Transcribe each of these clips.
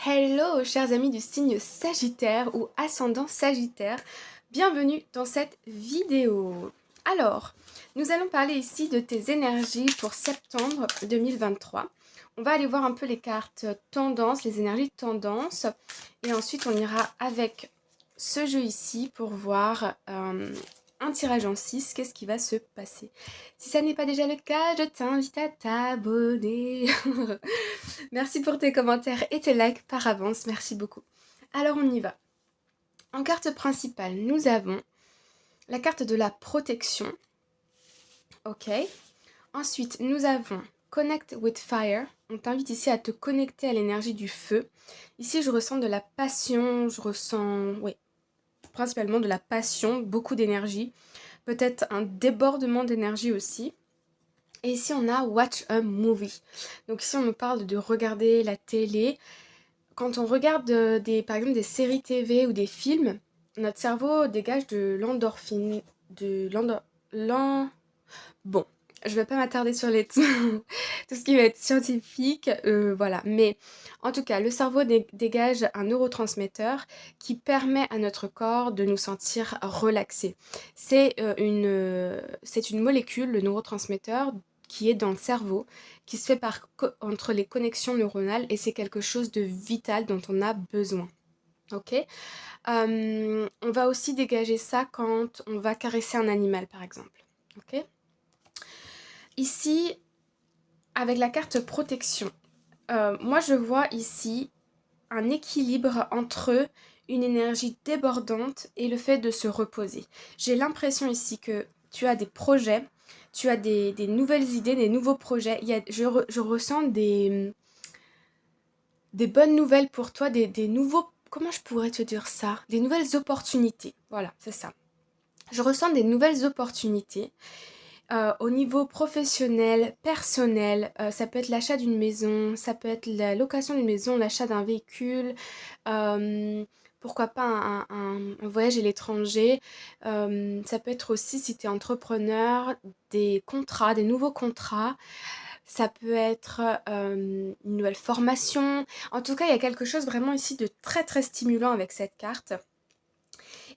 Hello chers amis du signe Sagittaire ou ascendant Sagittaire, bienvenue dans cette vidéo. Alors, nous allons parler ici de tes énergies pour septembre 2023. On va aller voir un peu les cartes tendance, les énergies tendance, et ensuite on ira avec ce jeu ici pour voir un tirage en 6, qu'est-ce qui va se passer. Si ça n'est pas déjà le cas, je t'invite à t'abonner. Merci pour tes commentaires et tes likes par avance, merci beaucoup. Alors on y va. En carte principale, nous avons la carte de la protection. Ok. Ensuite, nous avons Connect with Fire. On t'invite ici à te connecter à l'énergie du feu. Ici, je ressens de la passion, je ressens, oui, principalement de la passion, beaucoup d'énergie. Peut-être un débordement d'énergie aussi. Et ici, on a Watch a Movie. Donc ici, on nous parle de regarder la télé. Quand on regarde par exemple des séries TV ou des films, notre cerveau dégage de l'endorphine, Bon, je vais pas m'attarder sur tout ce qui va être scientifique, voilà. Mais en tout cas, le cerveau dégage un neurotransmetteur qui permet à notre corps de nous sentir relaxés. C'est une molécule, le neurotransmetteur, qui est dans le cerveau, qui se fait entre les connexions neuronales et c'est quelque chose de vital dont on a besoin. Ok. On va aussi dégager ça quand on va caresser un animal, par exemple. Ok. Ici, avec la carte protection, moi je vois ici un équilibre entre une énergie débordante et le fait de se reposer. J'ai l'impression ici que tu as des projets, tu as des nouvelles idées, des nouveaux projets. Je ressens des bonnes nouvelles pour toi, des nouveaux... Comment je pourrais te dire ça? Des nouvelles opportunités. Voilà, c'est ça. Je ressens des nouvelles opportunités. Au niveau professionnel, personnel, ça peut être l'achat d'une maison, ça peut être la location d'une maison, l'achat d'un véhicule, pourquoi pas un voyage à l'étranger. Ça peut être aussi, si tu es entrepreneur, des contrats, des nouveaux contrats. Ça peut être une nouvelle formation. En tout cas, il y a quelque chose vraiment ici de très très stimulant avec cette carte.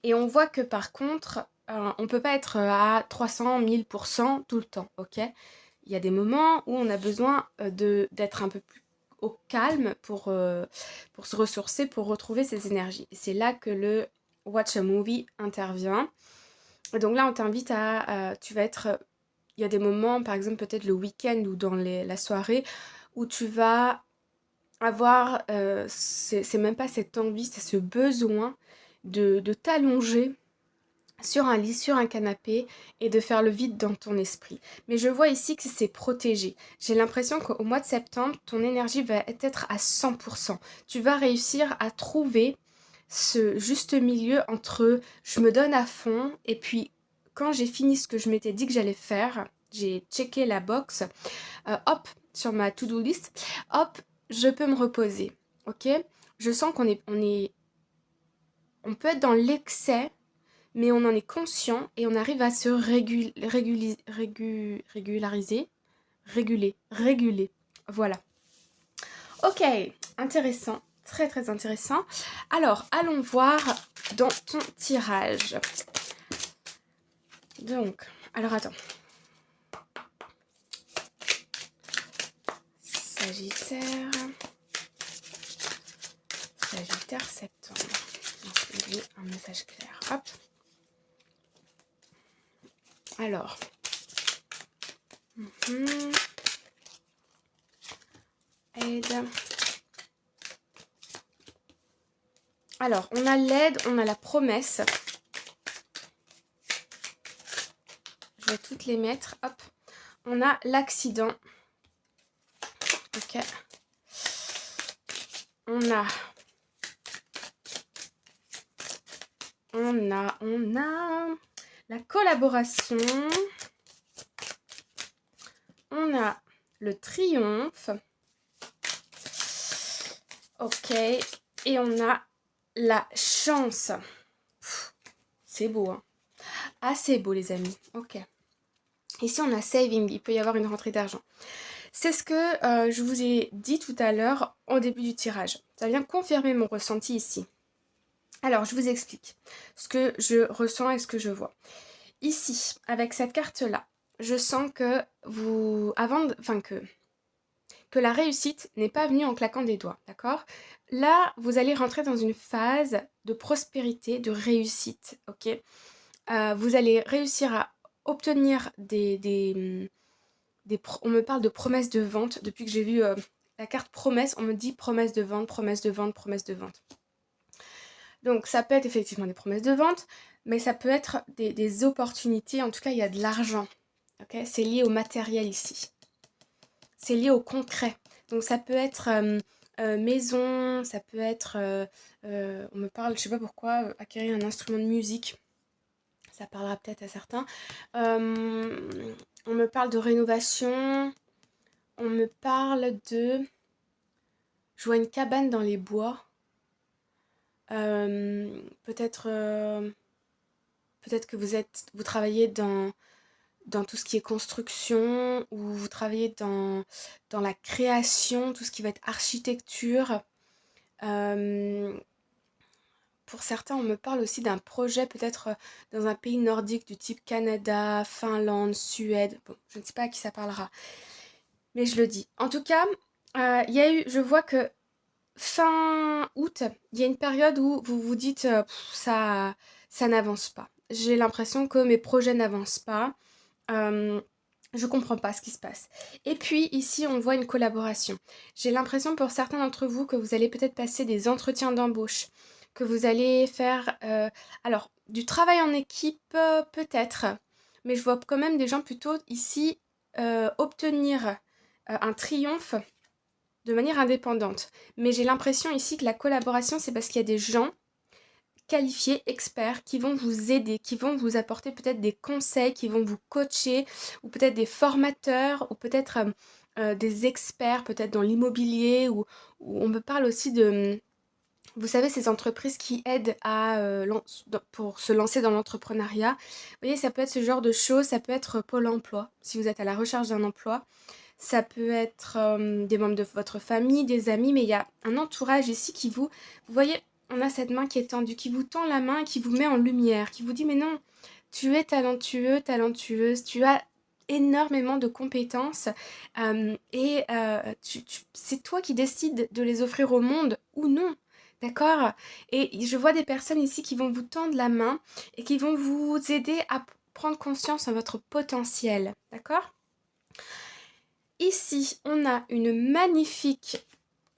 Et on voit que par contre, on ne peut pas être à 300, 1000% tout le temps, ok? Il y a des moments où on a besoin d'être un peu plus au calme pour se ressourcer, pour retrouver ses énergies. Et c'est là que le Watch a Movie intervient. Et donc là, on t'invite tu vas être... Il y a des moments, par exemple peut-être le week-end ou dans la soirée, où tu vas avoir... c'est même pas cette envie, c'est ce besoin de t'allonger sur un lit, sur un canapé et de faire le vide dans ton esprit. Mais je vois ici que c'est protégé. J'ai l'impression qu'au mois de septembre, ton énergie va être à 100%. Tu vas réussir à trouver ce juste milieu entre je me donne à fond et puis quand j'ai fini ce que je m'étais dit que j'allais faire, j'ai checké la box, hop, sur ma to-do list, hop, je peux me reposer. Ok? Je sens on peut être dans l'excès mais on en est conscient et on arrive à se réguler. Voilà. Ok, intéressant, très très intéressant. Alors, allons voir dans ton tirage. Donc, alors attends. Sagittaire. Sagittaire, septembre. Donc, un message clair. Hop. Alors. Aide. Alors, on a l'aide, on a la promesse. Je vais toutes les mettre. Hop. On a l'accident. Ok. On a la collaboration. On a le triomphe. Ok. Et on a la chance. C'est beau, hein. Assez beau, les amis. Ok. Ici, on a saving. Il peut y avoir une rentrée d'argent. C'est ce que je vous ai dit tout à l'heure au début du tirage. Ça vient confirmer mon ressenti ici. Alors, je vous explique ce que je ressens et ce que je vois. Ici, avec cette carte-là, je sens que que la réussite n'est pas venue en claquant des doigts, d'accord? Là, vous allez rentrer dans une phase de prospérité, de réussite, ok? Vous allez réussir à obtenir on me parle de promesses de vente. Depuis que j'ai vu la carte promesse, on me dit promesse de vente, promesse de vente, promesse de vente. Donc ça peut être effectivement des promesses de vente, mais ça peut être des opportunités. En tout cas, il y a de l'argent. Okay, c'est lié au matériel ici. C'est lié au concret. Donc ça peut être maison, ça peut être... on me parle, je sais pas pourquoi, acquérir un instrument de musique. Ça parlera peut-être à certains. On me parle de rénovation. On me parle de... Je vois une cabane dans les bois. Peut-être que vous travaillez dans tout ce qui est construction, ou vous travaillez dans la création, tout ce qui va être architecture. Pour certains, on me parle aussi d'un projet peut-être dans un pays nordique du type Canada, Finlande, Suède. Bon, je ne sais pas à qui ça parlera, mais je le dis. En tout cas, je vois que fin août, il y a une période où vous vous dites ça n'avance pas. J'ai l'impression que mes projets n'avancent pas. Je comprends pas ce qui se passe. Et puis ici, on voit une collaboration. J'ai l'impression pour certains d'entre vous que vous allez peut-être passer des entretiens d'embauche, que vous allez faire alors du travail en équipe peut-être, mais je vois quand même des gens plutôt ici obtenir un triomphe de manière indépendante. Mais j'ai l'impression ici que la collaboration, c'est parce qu'il y a des gens qualifiés, experts, qui vont vous aider, qui vont vous apporter peut-être des conseils, qui vont vous coacher, ou peut-être des formateurs, ou peut-être des experts, peut-être dans l'immobilier, ou on me parle aussi de... Vous savez, ces entreprises qui aident pour se lancer dans l'entrepreneuriat. Vous voyez, ça peut être ce genre de choses, ça peut être Pôle emploi, si vous êtes à la recherche d'un emploi. Ça peut être des membres de votre famille, des amis, mais il y a un entourage ici qui vous... Vous voyez, on a cette main qui est tendue, qui vous tend la main et qui vous met en lumière, qui vous dit, mais non, tu es talentueux, talentueuse, tu as énormément de compétences et c'est toi qui décides de les offrir au monde ou non. D'accord? Et je vois des personnes ici qui vont vous tendre la main et qui vont vous aider à prendre conscience de votre potentiel. D'accord? Ici, on a une magnifique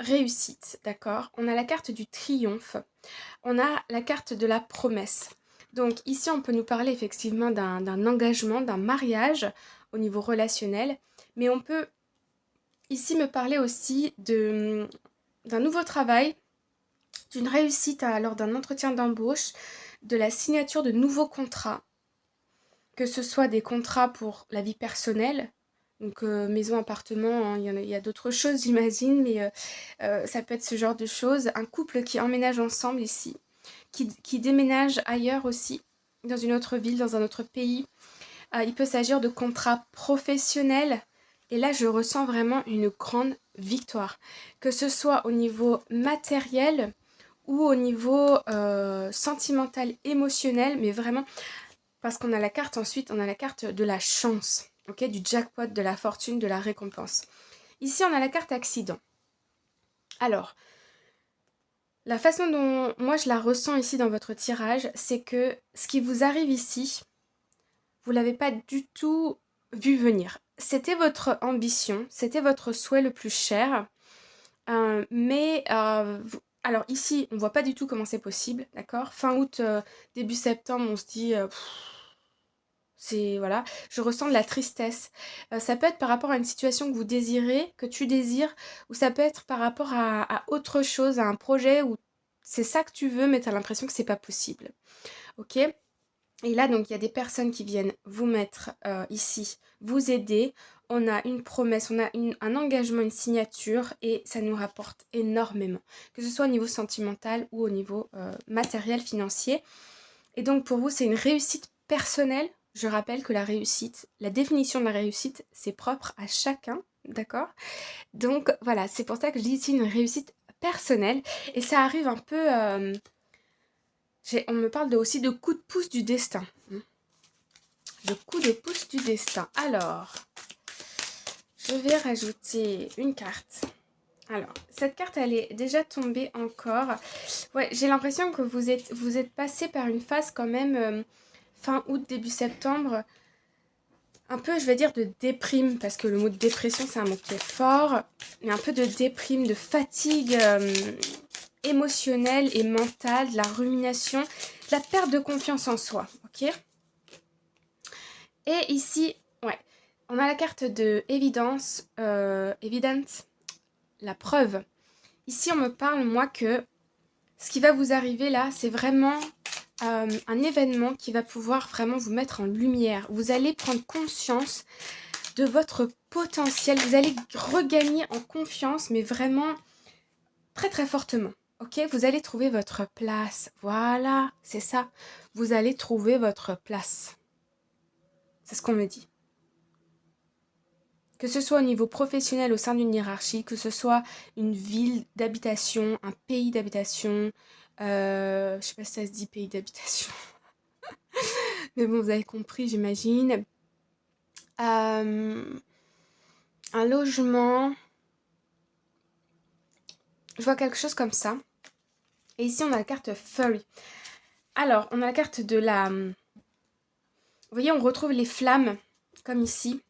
réussite, d'accord? On a la carte du triomphe, on a la carte de la promesse. Donc ici, on peut nous parler effectivement d'un engagement, d'un mariage au niveau relationnel, mais on peut ici me parler aussi d'un nouveau travail, d'une réussite lors d'un entretien d'embauche, de la signature de nouveaux contrats, que ce soit des contrats pour la vie personnelle, donc maison, appartement, hein, il y a d'autres choses j'imagine, mais ça peut être ce genre de choses. Un couple qui emménage ensemble ici, qui déménage ailleurs aussi, dans une autre ville, dans un autre pays. Il peut s'agir de contrats professionnels. Et là, je ressens vraiment une grande victoire. Que ce soit au niveau matériel ou au niveau sentimental, émotionnel, mais vraiment... Parce qu'on a la carte ensuite, on a la carte de la chance, ok, du jackpot, de la fortune, de la récompense. Ici, on a la carte accident. Alors, la façon dont moi je la ressens ici dans votre tirage, c'est que ce qui vous arrive ici, vous ne l'avez pas du tout vu venir. C'était votre ambition, c'était votre souhait le plus cher, alors ici, on ne voit pas du tout comment c'est possible, d'accord? Fin août, début septembre, on se dit... voilà, je ressens de la tristesse. Ça peut être par rapport à une situation que vous désirez, que tu désires, ou ça peut être par rapport à autre chose, à un projet où c'est ça que tu veux, mais tu as l'impression que c'est pas possible. Ok? Et là, donc, il y a des personnes qui viennent vous mettre ici, vous aider. On a une promesse, on a un engagement, une signature, et ça nous rapporte énormément. Que ce soit au niveau sentimental ou au niveau matériel, financier. Et donc, pour vous, c'est une réussite personnelle. Je rappelle que la réussite, la définition de la réussite, c'est propre à chacun. d'accord? Donc voilà, c'est pour ça que je dis ici une réussite personnelle et ça arrive un peu, on me parle aussi de coup de pouce du destin. De coup de pouce du destin. Alors, je vais rajouter une carte. Alors, cette carte, elle est déjà tombée encore. Ouais, j'ai l'impression que vous êtes passé par une phase quand même, fin août, début septembre, un peu, je vais dire, de déprime, parce que le mot de dépression, c'est un mot qui est fort, mais un peu de déprime, de fatigue émotionnelle et mentale, de la rumination, de la perte de confiance en soi, ok? Et ici, ouais, on a la carte de évidence, evidence, la preuve. Ici, on me parle, moi, que ce qui va vous arriver là, c'est vraiment un événement qui va pouvoir vraiment vous mettre en lumière. Vous allez prendre conscience de votre potentiel. Vous allez regagner en confiance, mais vraiment très très fortement. Ok, vous allez trouver votre place. Voilà, c'est ça. Vous allez trouver votre place. C'est ce qu'on me dit. Que ce soit au niveau professionnel au sein d'une hiérarchie, que ce soit une ville d'habitation, un pays d'habitation, je sais pas si ça se dit pays d'habitation, mais bon, vous avez compris, j'imagine. Un logement, je vois quelque chose comme ça. Et ici, on a la carte Furry. Alors, on a la carte de la... Vous voyez, on retrouve les flammes, comme ici.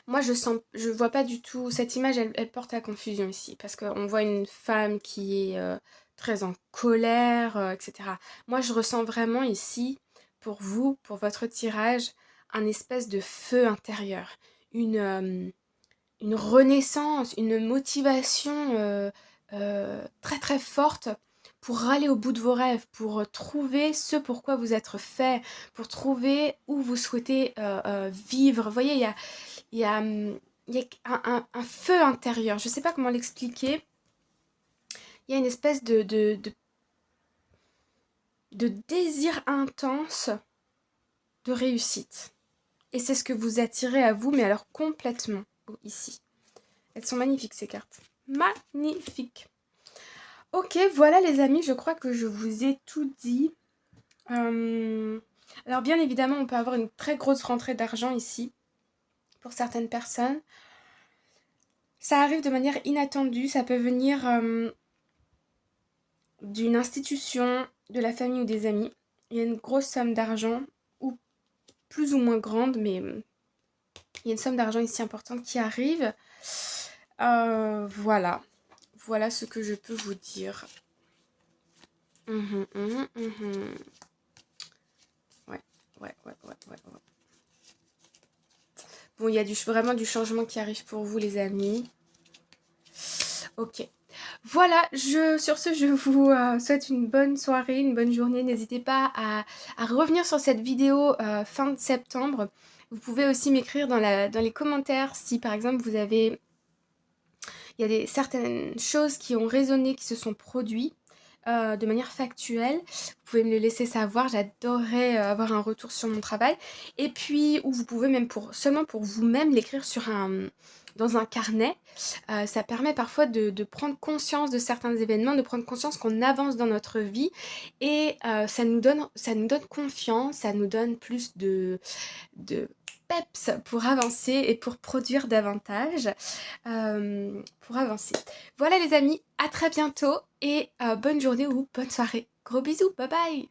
Moi, je vois pas du tout... Cette image, elle porte à confusion ici. Parce qu'on voit une femme qui est très en colère, etc. Moi, je ressens vraiment ici, pour vous, pour votre tirage, un espèce de feu intérieur. Une renaissance, une motivation très très forte pour aller au bout de vos rêves, pour trouver ce pourquoi vous êtes fait, pour trouver où vous souhaitez vivre. Vous voyez, il y a un feu intérieur. Je ne sais pas comment l'expliquer. Il y a une espèce de désir intense de réussite. Et c'est ce que vous attirez à vous, mais alors complètement ici. Elles sont magnifiques ces cartes. Magnifiques. Ok, voilà les amis, je crois que je vous ai tout dit. Alors bien évidemment, on peut avoir une très grosse rentrée d'argent ici, pour certaines personnes. Ça arrive de manière inattendue, ça peut venir d'une institution, de la famille ou des amis. Il y a une grosse somme d'argent, ou plus ou moins grande, mais il y a une somme d'argent ici importante qui arrive. Voilà. Voilà ce que je peux vous dire. Ouais. Bon, il y a vraiment du changement qui arrive pour vous, les amis. Ok. Voilà, sur ce, je vous souhaite une bonne soirée, une bonne journée. N'hésitez pas à revenir sur cette vidéo fin de septembre. Vous pouvez aussi m'écrire dans les commentaires si, par exemple, il y a certaines choses qui ont résonné, qui se sont produites. De manière factuelle, vous pouvez me le laisser savoir, j'adorerais avoir un retour sur mon travail. Et puis, ou vous pouvez même seulement pour vous-même l'écrire dans un carnet. Ça permet parfois de prendre conscience de certains événements, de prendre conscience qu'on avance dans notre vie et ça nous donne confiance, ça nous donne plus de peps pour avancer et pour produire davantage, pour avancer. Voilà les amis, à très bientôt et bonne journée ou bonne soirée. Gros bisous, bye bye!